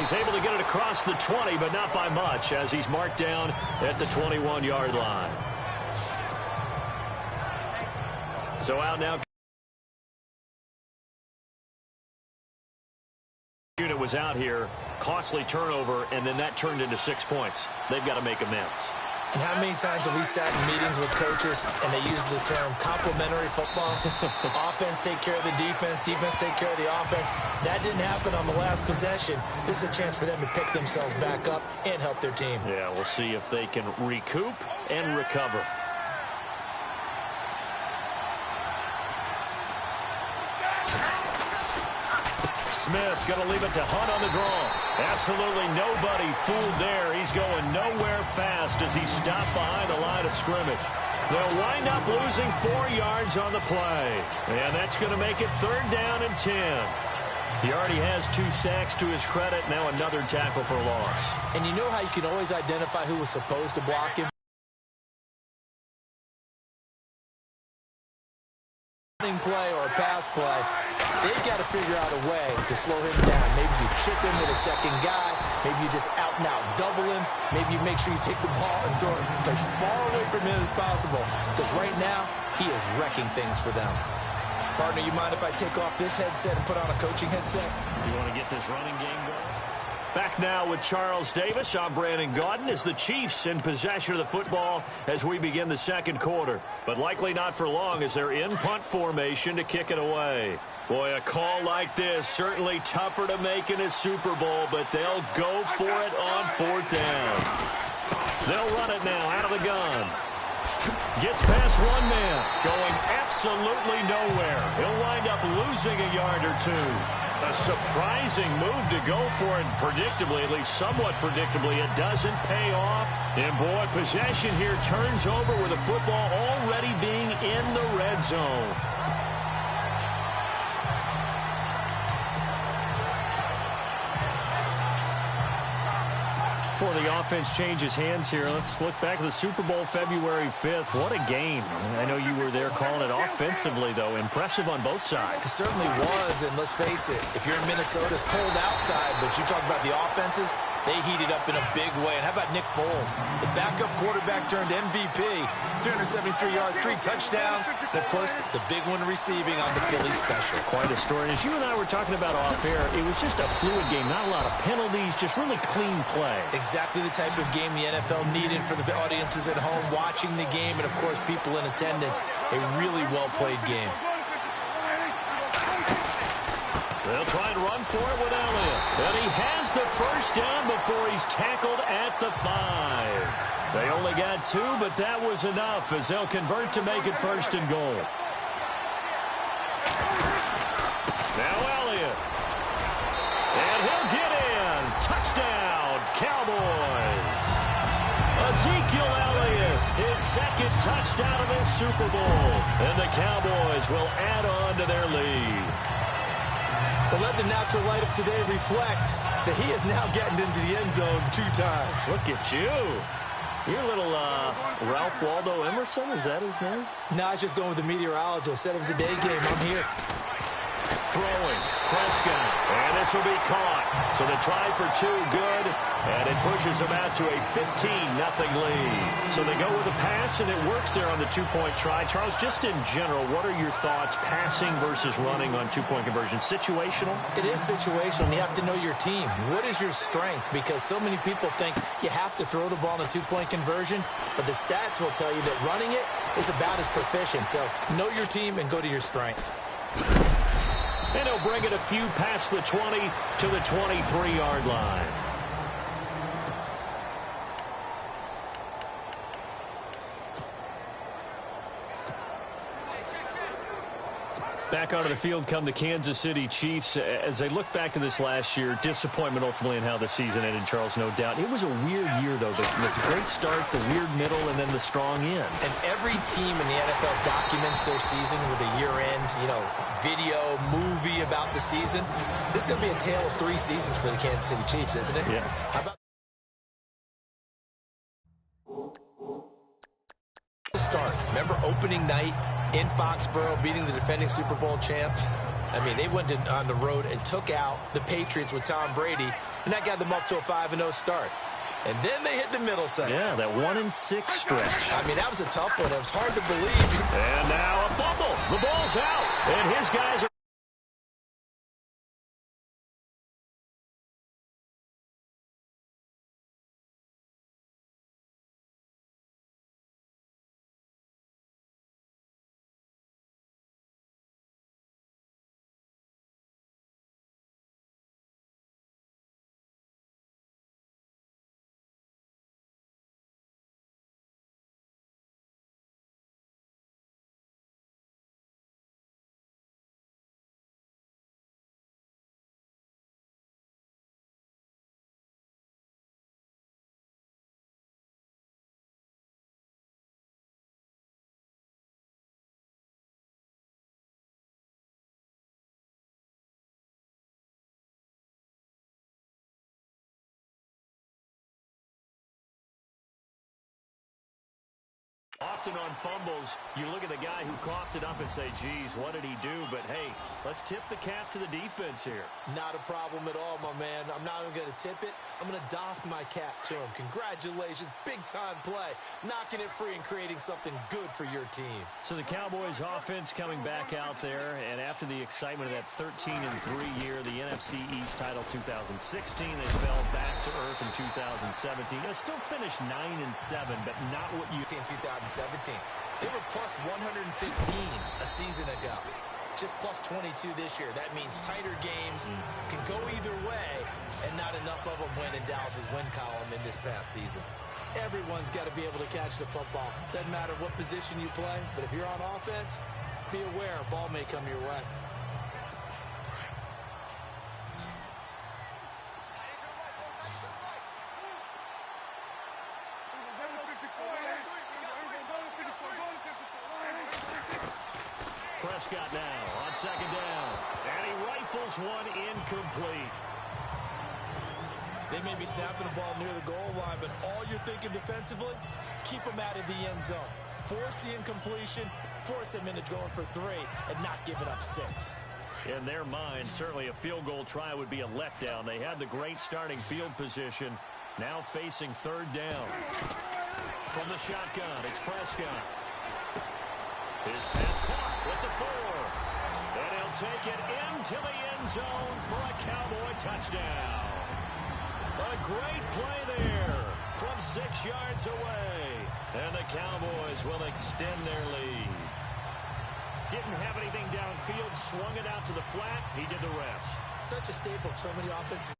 he's able to get it across the 20, but not by much, as he's marked down at the 21-yard line. So out now. Unit was out here, costly turnover, and then that turned into 6 points. They've got to make amends. And how many times have we sat in meetings with coaches and they use the term complementary football? Offense take care of the defense, defense take care of the offense. That didn't happen on the last possession. This is a chance for them to pick themselves back up and help their team. Yeah, we'll see if they can recoup and recover. Smith going to leave it to Hunt on the draw. Absolutely nobody fooled there. He's going nowhere fast as he's stopped behind the line of scrimmage. They'll wind up losing 4 yards on the play. And that's going to make it 3rd down and 10. He already has 2 sacks to his credit. Now another tackle for loss. And you know how you can always identify who was supposed to block him? Play or a pass play, they've got to figure out a way to slow him down. Maybe you chip him with a second guy. Maybe you just out and out double him. Maybe you make sure you take the ball and throw it as far away from him as possible. Because right now, he is wrecking things for them. Partner, you mind if I take off this headset and put on a coaching headset? You want to get this running game going? Back now with Charles Davis. I'm Brandon Gaudin as the Chiefs in possession of the football as we begin the 2nd quarter. But likely not for long as they're in punt formation to kick it away. Boy, a call like this certainly tougher to make in a Super Bowl, but they'll go for it on 4th down. They'll run it now out of the gun. Gets past one man, going absolutely nowhere. He'll wind up losing a yard or 2. A surprising move to go for it, predictably, at least somewhat predictably, it doesn't pay off. And boy, possession here turns over with the football already being in the red zone. Before the offense changes hands here, let's look back at the Super Bowl February 5th. What a game. I know you were there calling it offensively, though. Impressive on both sides. It certainly was, and let's face it, if you're in Minnesota, it's cold outside, but you talk about the offenses, they heated up in a big way. And how about Nick Foles? The backup quarterback turned MVP, 373 yards, 3 touchdowns, and, of course, the big one receiving on the Philly special. Quite a story. And as you and I were talking about off air, it was just a fluid game, not a lot of penalties, just really clean play. Exactly the type of game the NFL needed for the audiences at home watching the game and, of course, people in attendance. A really well-played game. They'll try and run for it with Elliott. And he has the 1st down before he's tackled at the 5. They only got 2, but that was enough as they'll convert to make it 1st and goal. Now Elliott. And he'll get in. Touchdown, Cowboys. Ezekiel Elliott, his 2nd touchdown of this Super Bowl. And the Cowboys will add on to their lead. But let the natural light of today reflect that he is now getting into the end zone 2 times. Look at you. You're a little Ralph Waldo Emerson, is that his name? No, I was just going with the meteorologist. Said it was a day game. I'm here. Throwing, Prescott, and this will be caught. So the try for 2, good, and it pushes them out to a 15-0 lead. So they go with a pass, and it works there on the 2-point try. Charles, just in general, what are your thoughts passing versus running on 2-point conversion? Situational? It is situational. You have to know your team. What is your strength? Because so many people think you have to throw the ball in a 2-point conversion, but the stats will tell you that running it is about as proficient. So know your team and go to your strength. And he'll bring it a few past the 20 to the 23-yard line. Back onto the field come the Kansas City Chiefs. As they look back to this last year, disappointment ultimately in how the season ended, Charles, no doubt. It was a weird year, though. The great start, the weird middle, and then the strong end. And every team in the NFL documents their season with a year-end, video, movie about the season. This is going to be a tale of 3 seasons for the Kansas City Chiefs, isn't it? Yeah. How about the start? Remember opening night in Foxborough, beating the defending Super Bowl champs? I mean, they went on the road and took out the Patriots with Tom Brady. and that got them up to a 5-0 start. And then they hit the middle segment. Yeah, that 1-6 stretch. I mean, that was a tough one. It was hard to believe. And now a fumble. The ball's out. And his guys are... Often on fumbles, you look at the guy who coughed it up and say, geez, what did he do? But, hey, let's tip the cap to the defense here. Not a problem at all, my man. I'm not even going to tip it. I'm going to doff my cap to him. Congratulations. Big-time play. Knocking it free and creating something good for your team. So the Cowboys offense coming back out there, and after the excitement of that 13-3 year, the NFC East title 2016, they fell back to earth in 2017. They still finished 9-7, but not what you... In 2017. They were plus 115 a season ago. Just plus 22 this year. That means tighter games can go either way, and not enough of them went in Dallas's win column in this past season. Everyone's got to be able to catch the football. Doesn't matter what position you play, but if you're on offense, be aware a ball may come your way. Prescott now on second down, and he rifles one incomplete. They may be snapping the ball near the goal line, but all you're thinking defensively, keep them out of the end zone. Force the incompletion, force them into going for 3, and not giving up 6. In their mind, certainly a field goal try would be a letdown. They had the great starting field position, now facing third down. From the shotgun, it's Prescott. His pass caught with the 4. And he'll take it into the end zone for a Cowboy touchdown. A great play there from 6 yards away. And the Cowboys will extend their lead. Didn't have anything downfield, swung it out to the flat. He did the rest. Such a staple of so many offenses.